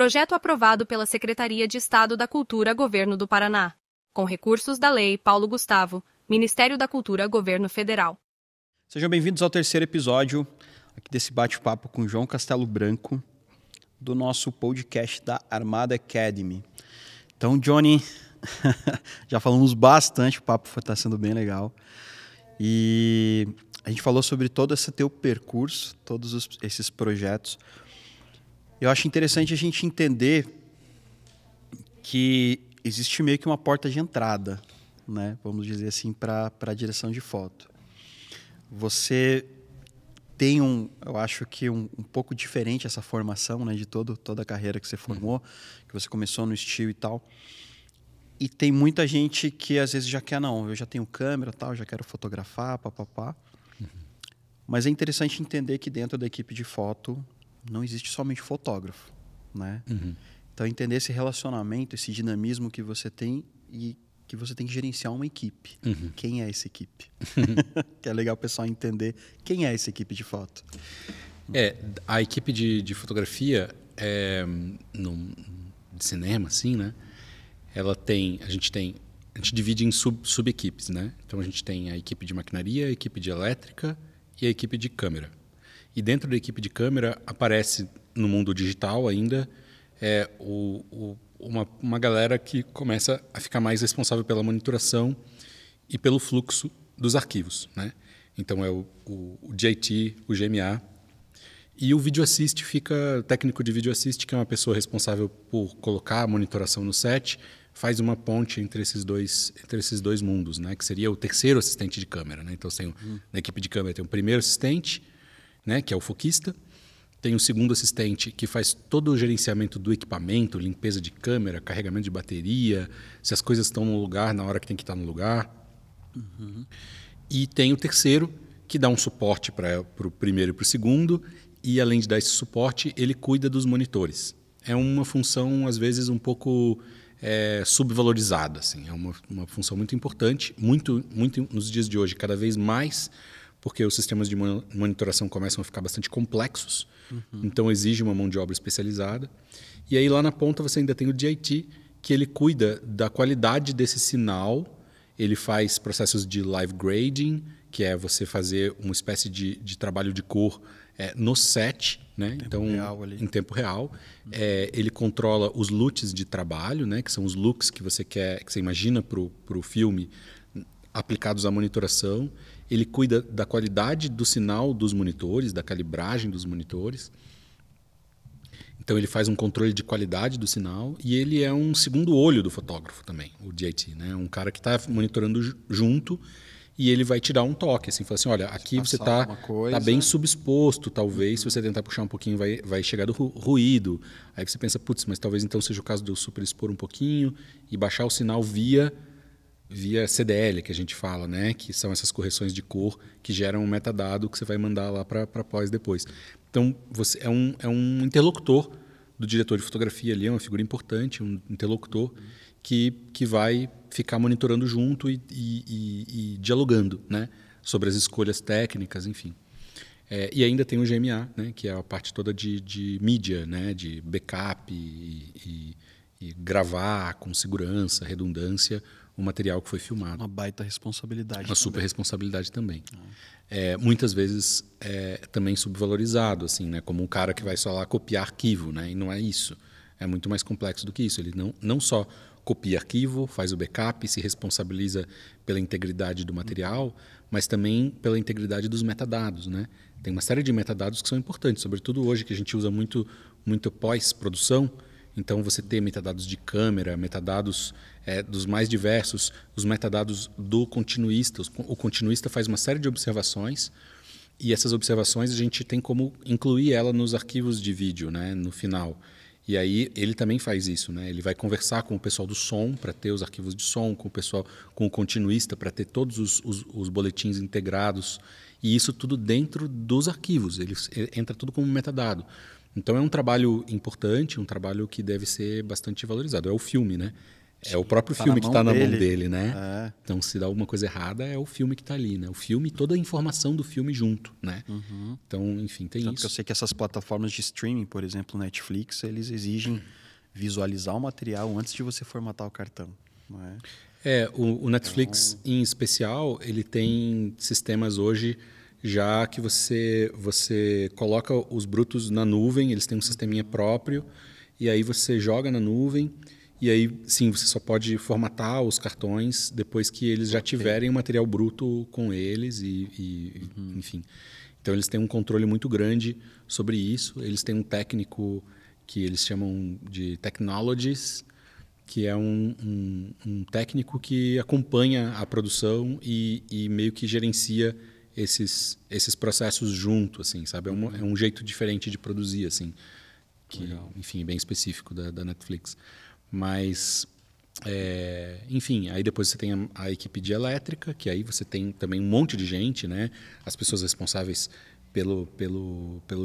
Projeto aprovado pela Secretaria de Estado da Cultura, Governo do Paraná. Com recursos da Lei Paulo Gustavo, Ministério da Cultura, Governo Federal. Sejam bem-vindos ao terceiro episódio aqui desse bate-papo com João Castelo Branco, do nosso podcast da Armada Academy. Então, Johnny, já falamos bastante, o papo está sendo bem legal. E a gente falou sobre todo esse teu percurso, todos esses projetos. Eu acho interessante a gente entender que existe meio que uma porta de entrada, né? Vamos dizer assim, para a direção de foto. Você tem eu acho que um pouco diferente essa formação, né, de toda a carreira que você formou, que você começou no estilo e tal. E tem muita gente que às vezes já quer, não, eu já tenho câmera, tal, já quero fotografar, papapá. Mas é interessante entender que dentro da equipe de foto não existe somente fotógrafo, né? Então, entender esse relacionamento, esse dinamismo que você tem e que você tem que gerenciar uma equipe. Quem é essa equipe? Que é legal o pessoal entender quem é essa equipe de foto. A equipe de fotografia, de cinema, assim, né? A gente divide em sub-equipes, né? Então, a gente tem a equipe de maquinaria, a equipe de elétrica e a equipe de câmera. E dentro da equipe de câmera aparece, no mundo digital ainda, uma galera que começa a ficar mais responsável pela monitoração e pelo fluxo dos arquivos, né? Então, é o JT, o GMA. E o Video Assist o técnico de Video Assist, que é uma pessoa responsável por colocar a monitoração no set, faz uma ponte entre esses dois mundos, né? Que seria o terceiro assistente de câmera, né? Então, na equipe de câmera tem o primeiro assistente, né? Que é o foquista. Tem o segundo assistente, que faz todo o gerenciamento do equipamento, limpeza de câmera, carregamento de bateria, se as coisas estão no lugar na hora que tem que estar no lugar. E tem o terceiro, que dá um suporte para o primeiro e para o segundo, e além de dar esse suporte, ele cuida dos monitores. É uma função, às vezes, um pouco subvalorizada. Assim. É uma função muito importante, muito nos dias de hoje, cada vez mais, porque os sistemas de monitoração começam a ficar bastante complexos, então exige uma mão de obra especializada. E aí lá na ponta você ainda tem o DIT, que ele cuida da qualidade desse sinal, ele faz processos de live grading, que é você fazer uma espécie de trabalho de cor no set, né? Então, em tempo real. Ele controla os LUTs de trabalho, né? Que são os looks que você imagina para o filme aplicados à monitoração. Ele cuida da qualidade do sinal dos monitores, da calibragem dos monitores. Então, ele faz um controle de qualidade do sinal e ele é um segundo olho do fotógrafo também, o DIT, né? Um cara que está monitorando junto e ele vai te dar um toque, assim, fala assim, olha, aqui você está bem subexposto, talvez, se você tentar puxar um pouquinho vai chegar do ruído. Aí você pensa, putz, mas talvez então seja o caso de eu superexpor um pouquinho e baixar o sinal via CDL, que a gente fala, né? Que são essas correções de cor que geram um metadado que você vai mandar lá para pós depois. Então, você é um interlocutor do diretor de fotografia ali, é uma figura importante, um interlocutor que vai ficar monitorando junto e dialogando, né? Sobre as escolhas técnicas, enfim. E ainda tem o GMA, né? Que é a parte toda de mídia, né? De backup e gravar com segurança, redundância, o material que foi filmado. Uma baita responsabilidade. Uma super responsabilidade também. Muitas vezes também subvalorizado, assim, né? Como um cara que vai só lá copiar arquivo, né? E não é isso. É muito mais complexo do que isso. Ele não só copia arquivo, faz o backup, se responsabiliza pela integridade do material, mas também pela integridade dos metadados, né? Tem uma série de metadados que são importantes, sobretudo hoje que a gente usa muito pós-produção. Então, você ter metadados de câmera, metadados dos mais diversos, os metadados do continuista. O continuista faz uma série de observações e essas observações a gente tem como incluir ela nos arquivos de vídeo, né, no final. E aí ele também faz isso, né? Ele vai conversar com o pessoal do som para ter os arquivos de som, com o continuista para ter todos os boletins integrados. E isso tudo dentro dos arquivos. Ele entra tudo como metadado. Então é um trabalho importante, um trabalho que deve ser bastante valorizado. É o filme, né? É o próprio Tá filme na que está mão na mão dele. dele, né? É. Então, se dá alguma coisa errada, é o filme que está ali, né? O filme, toda a informação do filme junto, né? Então, enfim, tem Tanto que eu isso. sei que essas plataformas de streaming, por exemplo, Netflix, eles exigem visualizar o material antes de você formatar o cartão. Não é? O Netflix, em especial, ele tem sistemas hoje já que você coloca os brutos na nuvem, eles têm um sisteminha próprio, e aí você joga na nuvem, e aí, sim, você só pode formatar os cartões depois que eles já tiverem o material bruto com eles, enfim. Então, eles têm um controle muito grande sobre isso. Eles têm um técnico que eles chamam de technologies, que é um técnico que acompanha a produção e meio que gerencia esses processos junto, assim, sabe? É um jeito diferente de produzir, assim, que, enfim, é bem específico da Netflix. Mas, enfim, aí depois você tem a equipe de elétrica, que aí você tem também um monte de gente, né? As pessoas responsáveis pelo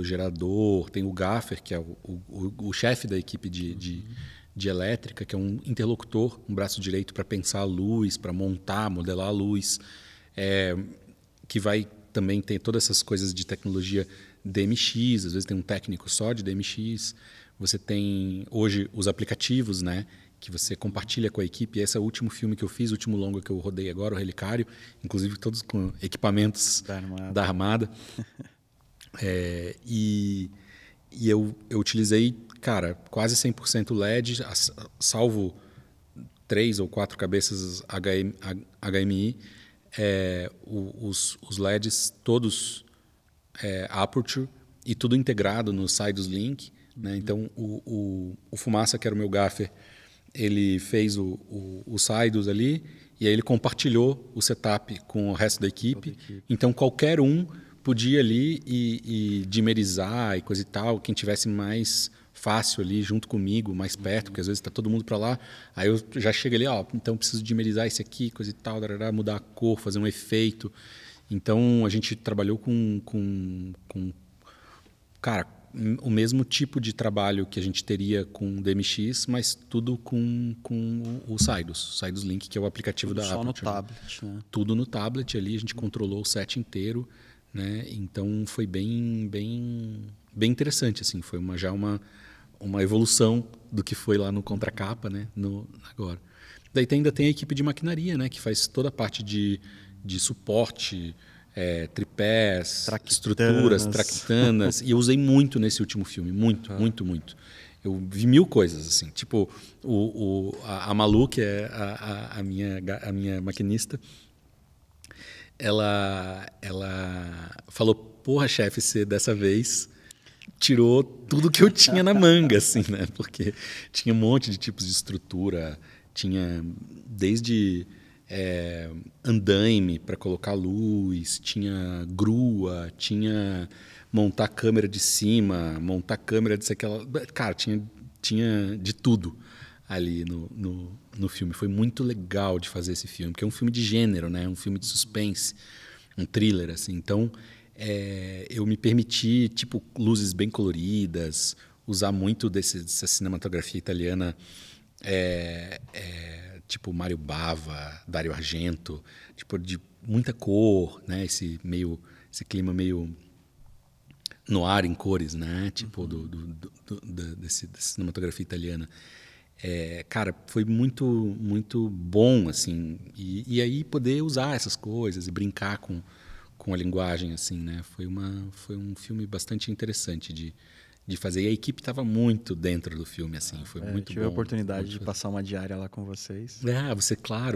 gerador, tem o gaffer, que é o chefe da equipe de elétrica, que é um interlocutor, um braço direito para pensar a luz, para montar, modelar a luz, que vai também ter todas essas coisas de tecnologia DMX, às vezes tem um técnico só de DMX. Você tem hoje os aplicativos, né, que você compartilha com a equipe. Esse é o último filme que eu fiz, o último longa que eu rodei agora, o Relicário, inclusive todos com equipamentos da Armada. E eu utilizei, cara, quase 100% LED, salvo 3 ou 4 cabeças HMI. Os LEDs todos Aperture e tudo integrado no Sidus Link, né? Então, o Fumaça, que era o meu gaffer, ele fez o Sidus ali e aí ele compartilhou o setup com o resto da equipe. Então, qualquer um podia ali e dimerizar e coisa e tal, quem tivesse mais fácil ali junto comigo, mais perto, porque às vezes está todo mundo para lá, aí eu já chego ali, então preciso dimerizar esse aqui, coisa e tal, mudar a cor, fazer um efeito. Então a gente trabalhou com cara, o mesmo tipo de trabalho que a gente teria com o DMX, mas tudo com o Sidus Link, que é o aplicativo Tudo da só Aperture. no tablet, né? Tudo no tablet ali, a gente controlou o set inteiro, né? Então foi bem interessante, assim, foi já uma evolução do que foi lá no Contracapa, né? Agora. Daí ainda tem a equipe de maquinaria, né? Que faz toda a parte de suporte, tripés, estruturas, traquitanas. E eu usei muito nesse último filme, muito. Eu vi 1000 coisas, assim. Tipo, a Malu, que é a minha maquinista, ela falou, porra, chefe, você dessa vez tirou tudo que eu tinha na manga, assim, né? Porque tinha um monte de tipos de estrutura, tinha desde andaime para colocar luz, tinha grua, tinha montar câmera de cima, montar câmera de aquela, cara, tinha de tudo ali no filme. Foi muito legal de fazer esse filme, porque é um filme de gênero, né? Um filme de suspense, um thriller, assim. Então eu me permiti, tipo, luzes bem coloridas, usar muito dessa cinematografia italiana, tipo Mário Bava, Dario Argento, tipo, de muita cor, né? Esse clima meio noir em cores, né? Tipo, dessa cinematografia italiana. Cara, foi muito bom, assim, e aí poder usar essas coisas e brincar com a linguagem, assim, né? Foi um filme bastante interessante de fazer. E a equipe estava muito dentro do filme, assim, foi muito bom. Tive a oportunidade de passar uma diária lá com vocês.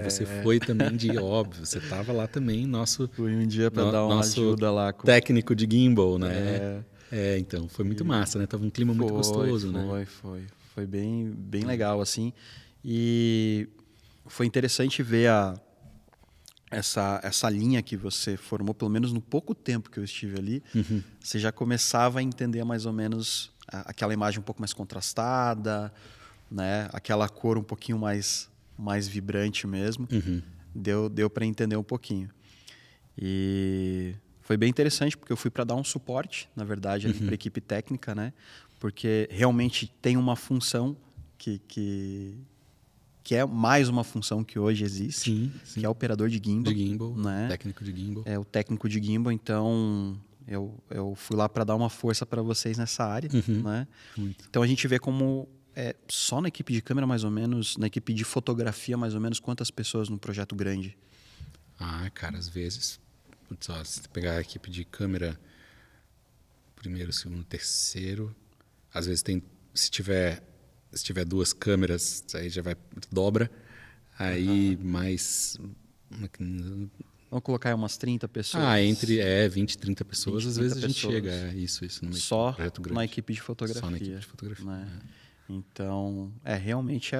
Você foi também óbvio, você estava lá também, Fui um dia para dar uma ajuda lá. Técnico de gimbal, né? Então, foi muito massa, né? Tava um clima muito gostoso, né? Foi bem legal, assim. E foi interessante ver essa linha que você formou, pelo menos no pouco tempo que eu estive ali. Você já começava a entender mais ou menos aquela imagem um pouco mais contrastada, né? Aquela cor um pouquinho mais vibrante mesmo. Deu para entender um pouquinho. E foi bem interessante, porque eu fui para dar um suporte, na verdade, ali para a equipe técnica, né? Porque realmente tem uma função que que é mais uma função que hoje existe, que é operador de gimbal. De gimbal, né? Técnico de gimbal. É o técnico de gimbal, então eu fui lá para dar uma força para vocês nessa área. Né? Então a gente vê como só na equipe de câmera, mais ou menos, na equipe de fotografia, mais ou menos, quantas pessoas num projeto grande? Cara, às vezes, se pegar a equipe de câmera, primeiro, segundo, terceiro, às vezes tem, se tiver 2 câmeras, aí já vai, dobra, aí mais... Vamos colocar aí umas 30 pessoas? Entre 20 e 30 pessoas, 20, 30 às vezes a gente chega a isso no só projeto grande. Na equipe de fotografia. Só na equipe de fotografia. Né? Então, realmente,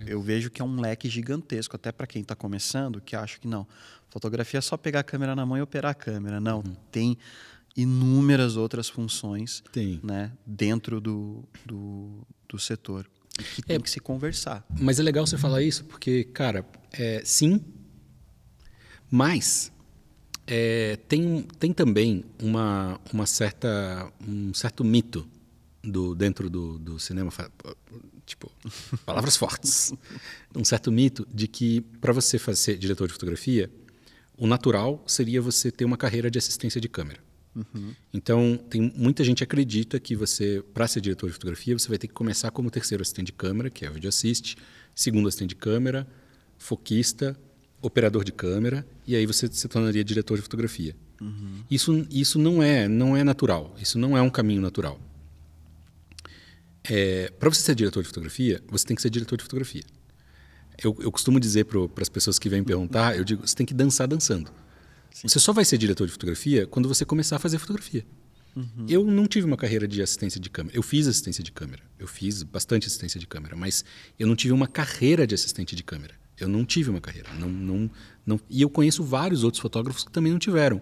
eu vejo que é um leque gigantesco, até para quem está começando, que acha que não, fotografia é só pegar a câmera na mão e operar a câmera. Não, tem inúmeras outras funções, né, dentro do setor, que tem que se conversar. Mas é legal você falar isso, porque, cara, sim, mas tem também um certo mito dentro do cinema, tipo, palavras fortes, um certo mito de que para você ser diretor de fotografia, o natural seria você ter uma carreira de assistência de câmera. Então, muita gente acredita que você, para ser diretor de fotografia, você vai ter que começar como terceiro assistente de câmera, que é o video assist, segundo assistente de câmera, foquista, operador de câmera, e aí você se tornaria diretor de fotografia. Isso não é natural, isso não é um caminho natural. Para você ser diretor de fotografia, você tem que ser diretor de fotografia. Eu costumo dizer para as pessoas que vêm perguntar, eu digo, você tem que dançar dançando. Sim. Você só vai ser diretor de fotografia quando você começar a fazer fotografia. Eu não tive uma carreira de assistência de câmera. Eu fiz assistência de câmera. Eu fiz bastante assistência de câmera, mas eu não tive uma carreira de assistente de câmera. Eu não tive uma carreira. Não, e eu conheço vários outros fotógrafos que também não tiveram.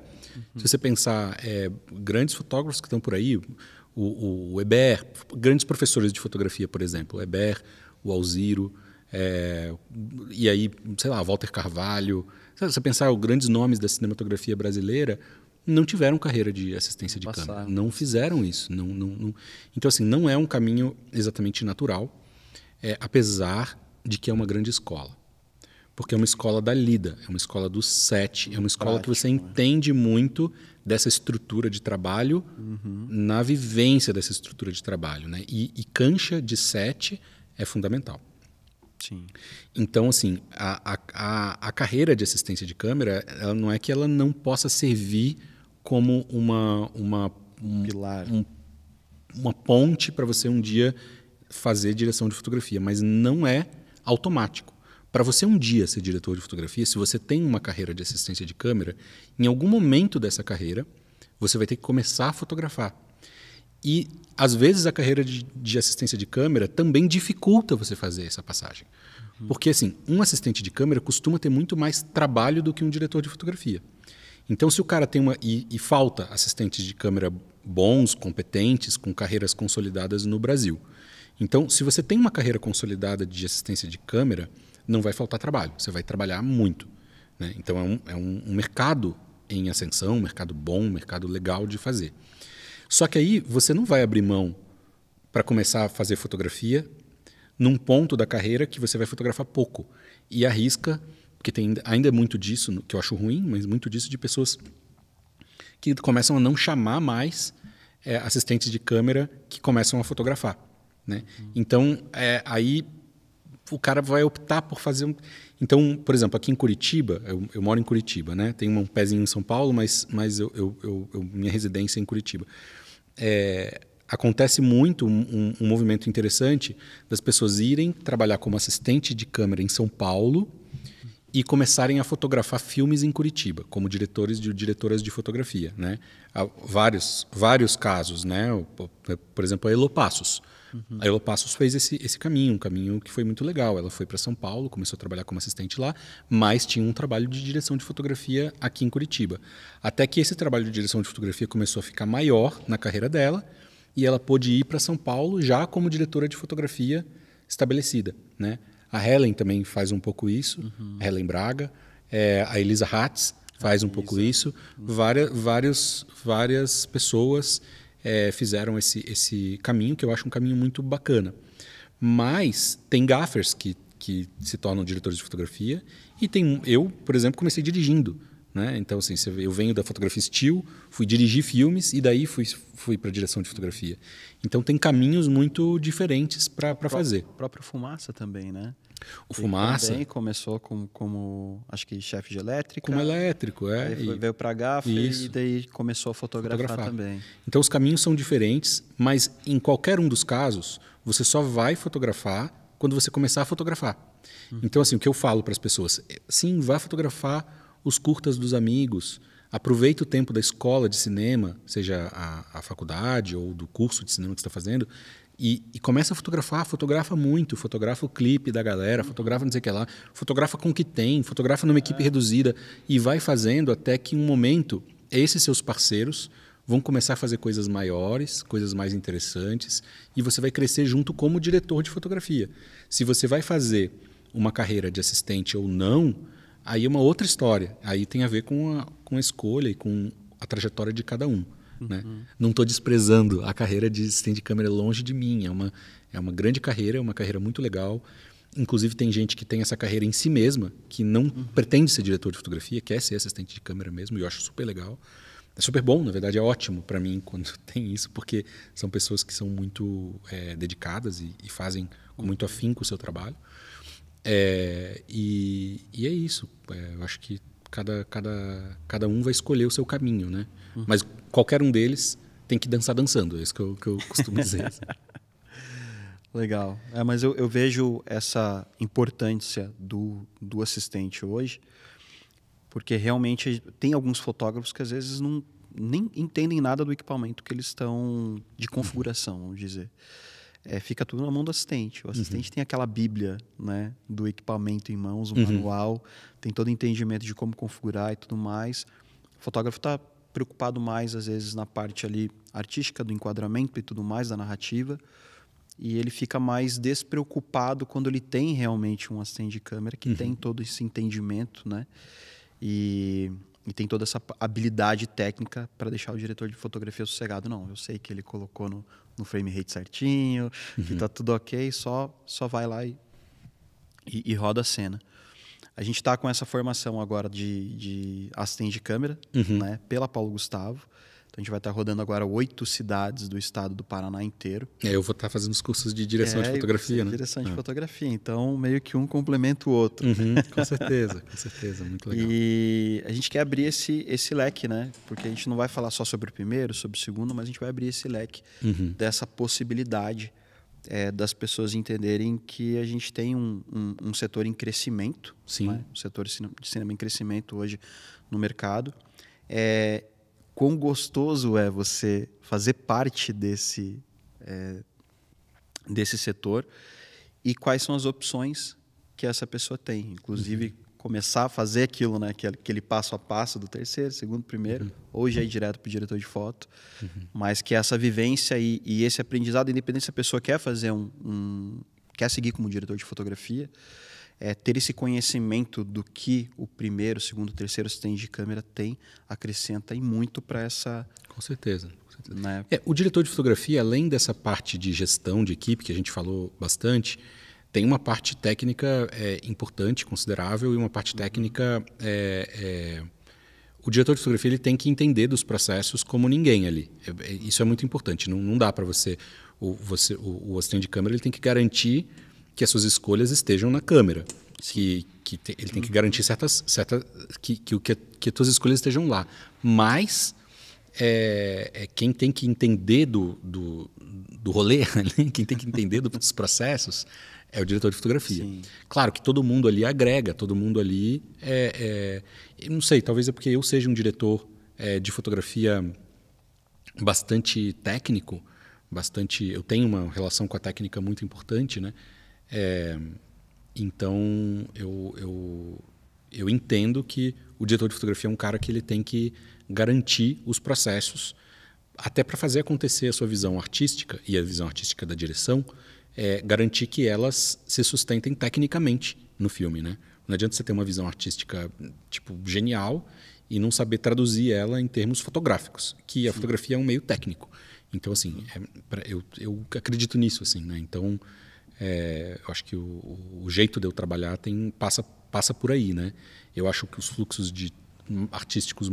Se você pensar, grandes fotógrafos que estão por aí, o Eber, grandes professores de fotografia, por exemplo, o Eber, o Alziro, e aí, sei lá, Walter Carvalho. Se você pensar os grandes nomes da cinematografia brasileira, não tiveram carreira de assistência de câmera. Não fizeram isso. Então, assim, não é um caminho exatamente natural, apesar de que é uma grande escola. Porque é uma escola da lida, é uma escola do set, é uma escola que você entende muito dessa estrutura de trabalho na vivência dessa estrutura de trabalho. Né? E cancha de set é fundamental. Sim. Então, assim, a carreira de assistência de câmera, ela não é que ela não possa servir como uma ponte para você um dia fazer direção de fotografia, mas não é automático. Para você um dia ser diretor de fotografia, se você tem uma carreira de assistência de câmera, em algum momento dessa carreira, você vai ter que começar a fotografar. E, às vezes, a carreira de assistência de câmera também dificulta você fazer essa passagem. Porque, assim, um assistente de câmera costuma ter muito mais trabalho do que um diretor de fotografia. Então, se o cara tem e falta assistentes de câmera bons, competentes, com carreiras consolidadas no Brasil. Então, se você tem uma carreira consolidada de assistência de câmera, não vai faltar trabalho. Você vai trabalhar muito. Né? Então, é um mercado em ascensão, um mercado bom, um mercado legal de fazer. Só que aí você não vai abrir mão para começar a fazer fotografia num ponto da carreira que você vai fotografar pouco. E arrisca, porque tem ainda muito disso, que eu acho ruim, mas muito disso de pessoas que começam a não chamar mais assistentes de câmera que começam a fotografar. Né? Então, aí o cara vai optar por fazer... Então, por exemplo, aqui em Curitiba, eu moro em Curitiba, né? Tenho um pezinho em São Paulo, mas minha residência é em Curitiba. Acontece muito um movimento interessante das pessoas irem trabalhar como assistente de câmera em São Paulo e começarem a fotografar filmes em Curitiba, como diretores e diretoras de fotografia. Né? Há vários casos, né? Por exemplo, a Elo Passos. A Elo Passos fez esse caminho, um caminho que foi muito legal. Ela foi para São Paulo, começou a trabalhar como assistente lá, mas tinha um trabalho de direção de fotografia aqui em Curitiba. Até que esse trabalho de direção de fotografia começou a ficar maior na carreira dela e ela pôde ir para São Paulo já como diretora de fotografia estabelecida. Né? A Helen também faz um pouco isso, a Helen Braga, a Elisa Hatz faz um pouco isso. Várias pessoas fizeram esse caminho, que eu acho um caminho muito bacana. Mas tem gaffers que que se tornam diretores de fotografia. E eu, por exemplo, comecei dirigindo. Né? Então, assim, eu venho da fotografia still, fui dirigir filmes e daí fui para a direção de fotografia. Então, tem caminhos muito diferentes para fazer. O próprio Fumaça também, né? O Fumaça também começou como acho que chefe de elétrica. Como elétrico, é. Aí veio para a GAF e daí começou a fotografar também. Então, os caminhos são diferentes, mas em qualquer um dos casos, você só vai fotografar quando você começar a fotografar. Então, assim, o que eu falo para as pessoas, sim, vá fotografar os curtas dos amigos, aproveita o tempo da escola de cinema, seja a faculdade ou do curso de cinema que você está fazendo, e começa a fotografar, fotografa muito, fotografa o clipe da galera, fotografa não sei o que lá, fotografa com o que tem, fotografa numa equipe reduzida e vai fazendo até que em um momento esses seus parceiros vão começar a fazer coisas maiores, coisas mais interessantes, e você vai crescer junto como diretor de fotografia. Se você vai fazer uma carreira de assistente ou não, aí é uma outra história. Aí tem a ver com a escolha e com a trajetória de cada um. Né? Não estou desprezando a carreira de assistente de câmera, longe de mim. É uma grande carreira, é uma carreira muito legal. Inclusive tem gente que tem essa carreira em si mesma, que não pretende ser diretor de fotografia, quer ser assistente de câmera mesmo, e eu acho super legal. É super bom, na verdade é ótimo para mim quando tem isso, porque são pessoas que são muito dedicadas e fazem com muito afinco o seu trabalho. E é isso. Eu acho que cada um vai escolher o seu caminho, né? Mas qualquer um deles tem que dançar dançando. É isso que eu costumo dizer. Legal. Mas eu vejo essa importância do assistente hoje, porque realmente tem alguns fotógrafos que às vezes nem entendem nada do equipamento que eles estão de configuração, vamos dizer. Fica tudo na mão do assistente. O assistente tem aquela bíblia, né, do equipamento em mãos, o manual, tem todo o entendimento de como configurar e tudo mais. O fotógrafo está preocupado mais, às vezes, na parte ali artística, do enquadramento e tudo mais, da narrativa, e ele fica mais despreocupado quando ele tem realmente um assistente de câmera que tem todo esse entendimento, né, e tem toda essa habilidade técnica para deixar o diretor de fotografia sossegado. Não, eu sei que ele colocou no frame rate certinho, que está tudo ok, só vai lá e roda a cena. A gente está com essa formação agora de assistente de câmera, né, pela Paulo Gustavo. Então a gente vai estar rodando agora 8 cidades do estado do Paraná inteiro. Eu vou estar fazendo os cursos de direção de fotografia, né? Direção de fotografia. Então, meio que um complementa o outro. Com certeza, muito legal. E a gente quer abrir esse leque, né? Porque a gente não vai falar só sobre o primeiro, sobre o segundo, mas a gente vai abrir esse leque dessa possibilidade das pessoas entenderem que a gente tem um setor em crescimento. Sim. Né? Um setor de cinema em crescimento hoje no mercado. Quão gostoso é você fazer parte desse setor e quais são as opções que essa pessoa tem. Inclusive, começar a fazer aquilo, né, aquele passo a passo do terceiro, segundo, primeiro, ou já ir direto para o diretor de foto, mas que essa vivência e esse aprendizado, independente se a pessoa quer fazer quer seguir como diretor de fotografia, ter esse conhecimento do que o primeiro, segundo, terceiro assistente de câmera tem, acrescenta e muito para essa... Com certeza. Né? O diretor de fotografia, além dessa parte de gestão de equipe, que a gente falou bastante, tem uma parte técnica importante, considerável, e uma parte técnica... O diretor de fotografia ele tem que entender dos processos como ninguém ali. Isso é muito importante. Não dá para você... O assistente de câmera ele tem que garantir que as suas escolhas estejam na câmera. Ele tem que garantir que as suas escolhas estejam lá. Mas quem tem que entender do rolê, quem tem que entender dos processos é o diretor de fotografia. Sim. Claro que todo mundo ali agrega, todo mundo ali... eu não sei, talvez é porque eu seja um diretor de fotografia bastante técnico, eu tenho uma relação com a técnica muito importante, né? Então eu entendo que o diretor de fotografia é um cara que ele tem que garantir os processos até para fazer acontecer a sua visão artística e a visão artística da direção, garantir que elas se sustentem tecnicamente no filme, né? Não adianta você ter uma visão artística tipo genial e não saber traduzir ela em termos fotográficos, que a fotografia é um meio técnico. Então assim, eu acredito nisso assim, né? Então Eu acho que o jeito de eu trabalhar passa por aí, né? Eu acho que os fluxos artísticos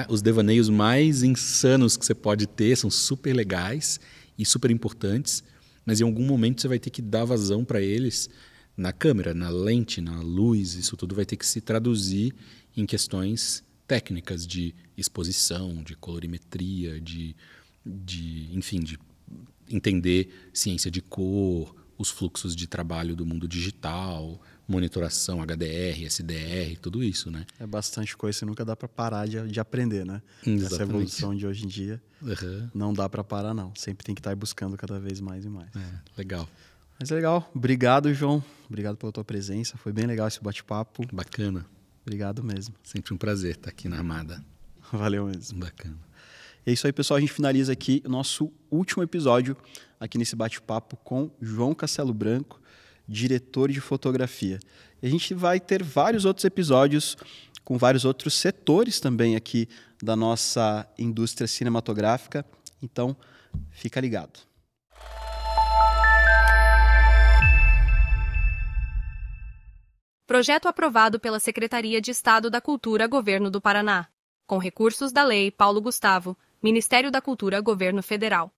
os devaneios mais insanos que você pode ter são super legais e super importantes, mas em algum momento você vai ter que dar vazão para eles na câmera, na lente, na luz. Isso tudo vai ter que se traduzir em questões técnicas de exposição, de colorimetria, enfim, de entender ciência de cor, os fluxos de trabalho do mundo digital, monitoração HDR, SDR, tudo isso, né? É bastante coisa, nunca dá para parar de aprender, né? Exatamente. Essa evolução de hoje em dia, não dá para parar, não. Sempre tem que estar buscando cada vez mais e mais. Legal. Mas é legal. Obrigado, João. Obrigado pela tua presença. Foi bem legal esse bate-papo. Bacana. Obrigado mesmo. Sempre um prazer estar aqui na Armada. Valeu mesmo. Bacana. É isso aí, pessoal. A gente finaliza aqui o nosso último episódio aqui nesse bate-papo com João Castelo Branco, diretor de fotografia. E a gente vai ter vários outros episódios com vários outros setores também aqui da nossa indústria cinematográfica. Então, fica ligado. Projeto aprovado pela Secretaria de Estado da Cultura, Governo do Paraná. Com recursos da Lei Paulo Gustavo, Ministério da Cultura, Governo Federal.